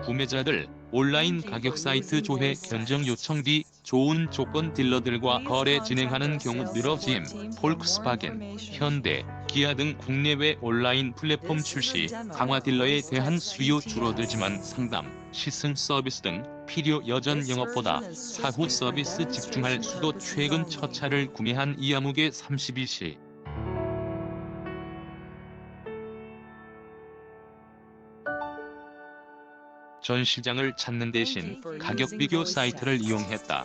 구매자들 온라인 가격 사이트 조회 견적 요청 뒤 좋은 조건 딜러들과 거래 진행하는 경우 늘어짐. 볼크스바겐, 현대, 기아 등 국내외 온라인 플랫폼 출시 강화 딜러에 대한 수요 줄어들지만 상담, 시승 서비스 등 필요 여전 영업보다 사후 서비스 집중할 수도. 최근 첫 차를 구매한 이아무개 32시. 전 시장을 찾는 대신 가격 비교 사이트를 이용했다.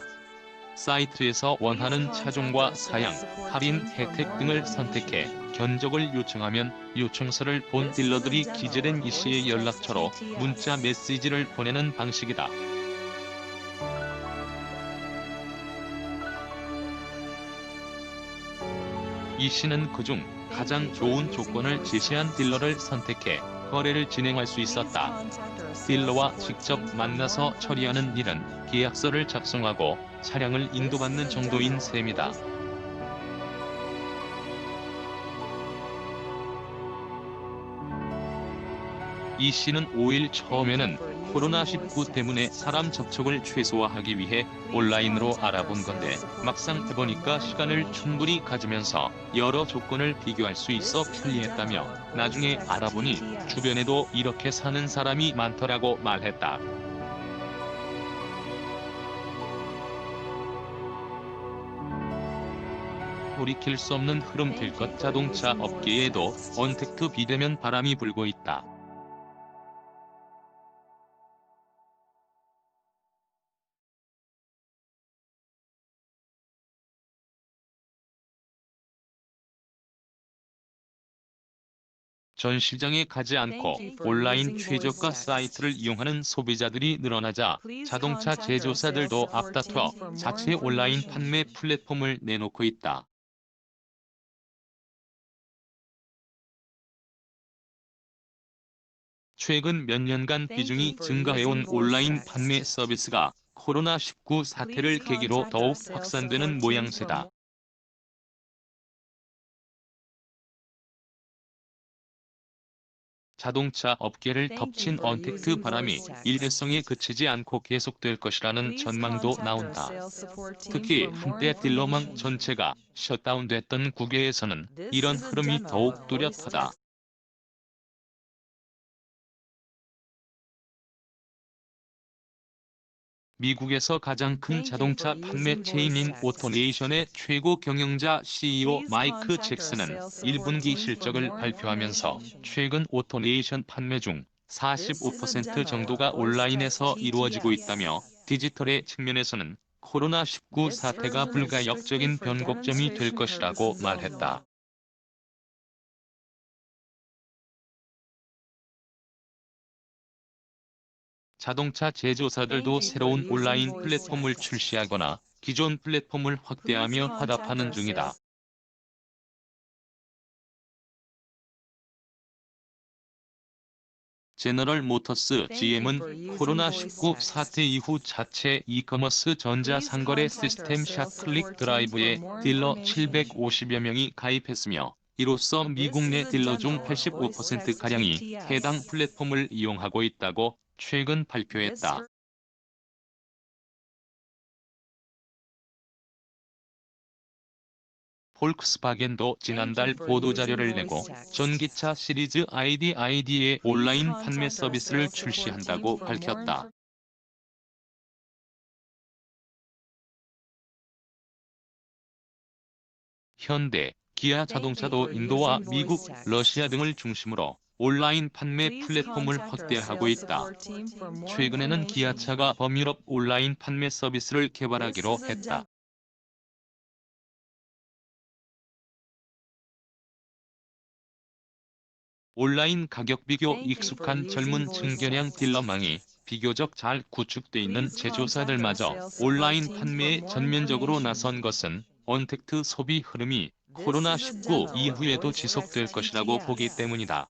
사이트에서 원하는 차종과 사양, 할인 혜택 등을 선택해 견적을 요청하면 요청서를 본 딜러들이 기재된 이씨의 연락처로 문자 메시지를 보내는 방식이다. 이씨는 그중 가장 좋은 조건을 제시한 딜러를 선택해 거래를 진행할 수 있었다. 딜러와 직접 만나서 처리하는 일은 계약서를 작성하고 차량을 인도받는 정도인 셈이다. 이 씨는 5일 처음에는 코로나19 때문에 사람 접촉을 최소화하기 위해 온라인으로 알아본 건데 막상 해보니까 시간을 충분히 가지면서 여러 조건을 비교할 수 있어 편리했다며 나중에 알아보니 주변에도 이렇게 사는 사람이 많더라고 말했다. 돌이킬 수 없는 흐름 될 것. 자동차 업계에도 언택트 비대면 바람이 불고 있다. 전 시장에 가지 않고 온라인 최저가 사이트를 이용하는 소비자들이 늘어나자 자동차 제조사들도 앞다퉈 자체 온라인 판매 플랫폼을 내놓고 있다. 최근 몇 년간 비중이 증가해온 온라인 판매 서비스가 코로나19 사태를 계기로 더욱 확산되는 모양새다. 자동차 업계를 덮친 언택트 바람이 일회성에 그치지 않고 계속될 것이라는 전망도 나온다. 특히 한때 딜러망 전체가 셧다운됐던 국외에서는 이런 흐름이 더욱 뚜렷하다. 미국에서 가장 큰 자동차 판매 체인인 오토네이션의 최고 경영자 CEO 마이크 잭슨은 1분기 실적을 발표하면서 최근 오토네이션 판매 중 45% 정도가 온라인에서 이루어지고 있다며 디지털의 측면에서는 코로나19 사태가 불가역적인 변곡점이 될 것이라고 말했다. 자동차 제조사들도 새로운 온라인 플랫폼을 출시하거나 기존 플랫폼을 확대하며 화답하는 중이다. 제너럴 모터스 GM은 코로나19 사태 이후 자체 이커머스 전자상거래 시스템 샷클릭 드라이브에 딜러 750여 명이 가입했으며 이로써 미국 내 딜러 중 85%가량이 해당 플랫폼을 이용하고 있다고 최근 발표했다. 볼크스바겐도 지난달 보도자료를 내고 전기차 시리즈 ID.의 온라인 판매 서비스를 출시한다고 밝혔다. 현대, 기아 자동차도 인도와 미국, 러시아 등을 중심으로 온라인 판매 플랫폼을 확대하고 있다. 최근에는 기아차가 범유럽 온라인 판매 서비스를 개발하기로 했다. 온라인 가격 비교 익숙한 젊은 층 겨냥 딜러망이 비교적 잘 구축돼 있는 제조사들마저 온라인 판매에 전면적으로 나선 것은 언택트 소비 흐름이 코로나19 이후에도 지속될 것이라고 보기 때문이다.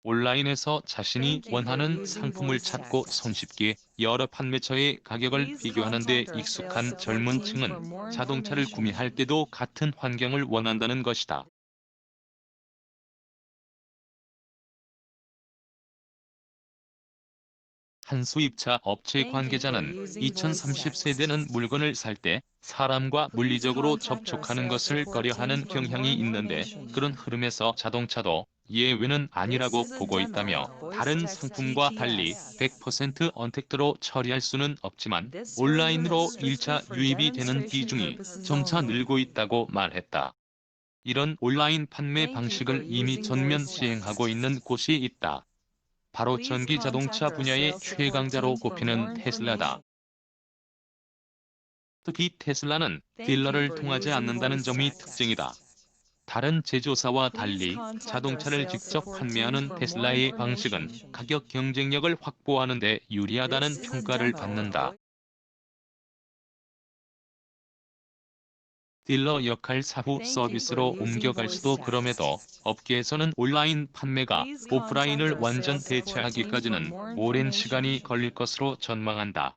온라인에서 자신이 원하는 상품을 찾고 손쉽게 여러 판매처의 가격을 비교하는 데 익숙한 젊은 층은 자동차를 구매할 때도 같은 환경을 원한다는 것이다. 한 수입차 업체 관계자는 2030세대는 물건을 살 때 사람과 물리적으로 접촉하는 것을 꺼려하는 경향이 있는데 그런 흐름에서 자동차도 예외는 아니라고 보고 있다며 다른 상품과 달리 100% 언택트로 처리할 수는 없지만 온라인으로 1차 유입이 되는 비중이 점차 늘고 있다고 말했다. 이런 온라인 판매 방식을 이미 전면 시행하고 있는 곳이 있다. 바로 전기 자동차 분야의 최강자로 꼽히는 테슬라다. 특히 테슬라는 딜러를 통하지 않는다는 점이 특징이다. 다른 제조사와 달리 자동차를 직접 판매하는 테슬라의 방식은 가격 경쟁력을 확보하는 데 유리하다는 평가를 받는다. 딜러 역할 사후 서비스로 옮겨갈 수도 그럼에도 업계에서는 온라인 판매가 오프라인을 완전 대체하기까지는 오랜 시간이 걸릴 것으로 전망한다.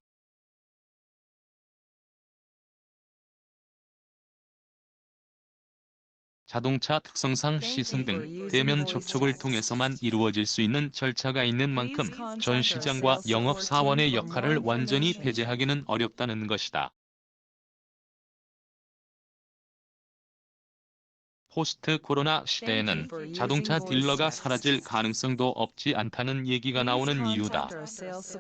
자동차 특성상 시승 등 대면 접촉을 통해서만 이루어질 수 있는 절차가 있는 만큼 전 시장과 영업사원의 역할을 완전히 배제하기는 어렵다는 것이다. 포스트 코로나 시대에는 자동차 딜러가 사라질 가능성도 없지 않다는 얘기가 나오는 이유다.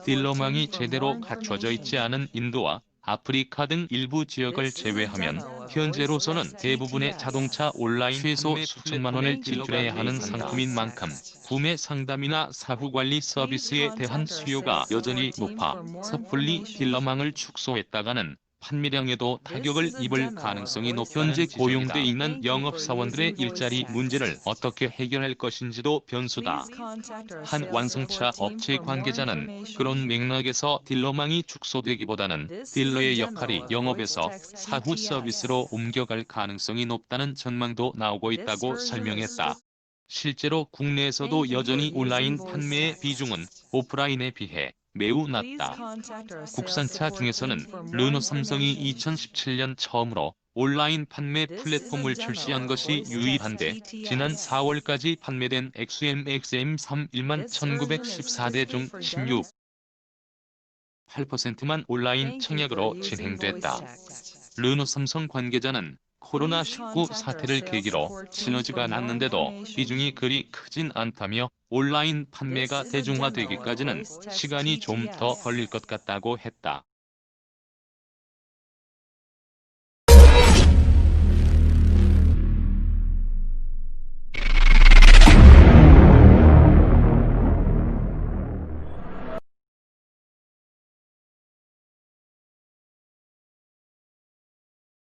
딜러망이 제대로 갖춰져 있지 않은 인도와 아프리카 등 일부 지역을 제외하면 현재로서는 대부분의 자동차 온라인 최소 수천만 원을 지출해야 하는 상품인 만큼 구매 상담이나 사후관리 서비스에 대한 수요가 여전히 높아 섣불리 딜러망을 축소했다가는 판매량에도 타격을 입을 가능성이 높다. 현재 고용돼 있는 영업사원들의 일자리 문제를 어떻게 해결할 것인지도 변수다. 한 완성차 업체 관계자는 그런 맥락에서 딜러망이 축소되기보다는 딜러의 역할이 영업에서 사후 서비스로 옮겨갈 가능성이 높다는 전망도 나오고 있다고 설명했다. 실제로 국내에서도 여전히 온라인 판매의 비중은 오프라인에 비해 매우 낮다. 국산차 중에서는 르노 삼성이 2017년 처음으로 온라인 판매 플랫폼을 출시한 것이 유일한데 지난 4월까지 판매된 XM3 1만 1914대 중 16.8%만 온라인 청약으로 진행됐다. 르노 삼성 관계자는 코로나19 사태를 계기로 시너지가 났는데도 비중이 그리 크진 않다며 온라인 판매가 대중화되기까지는 시간이 좀 더 걸릴 것 같다고 했다.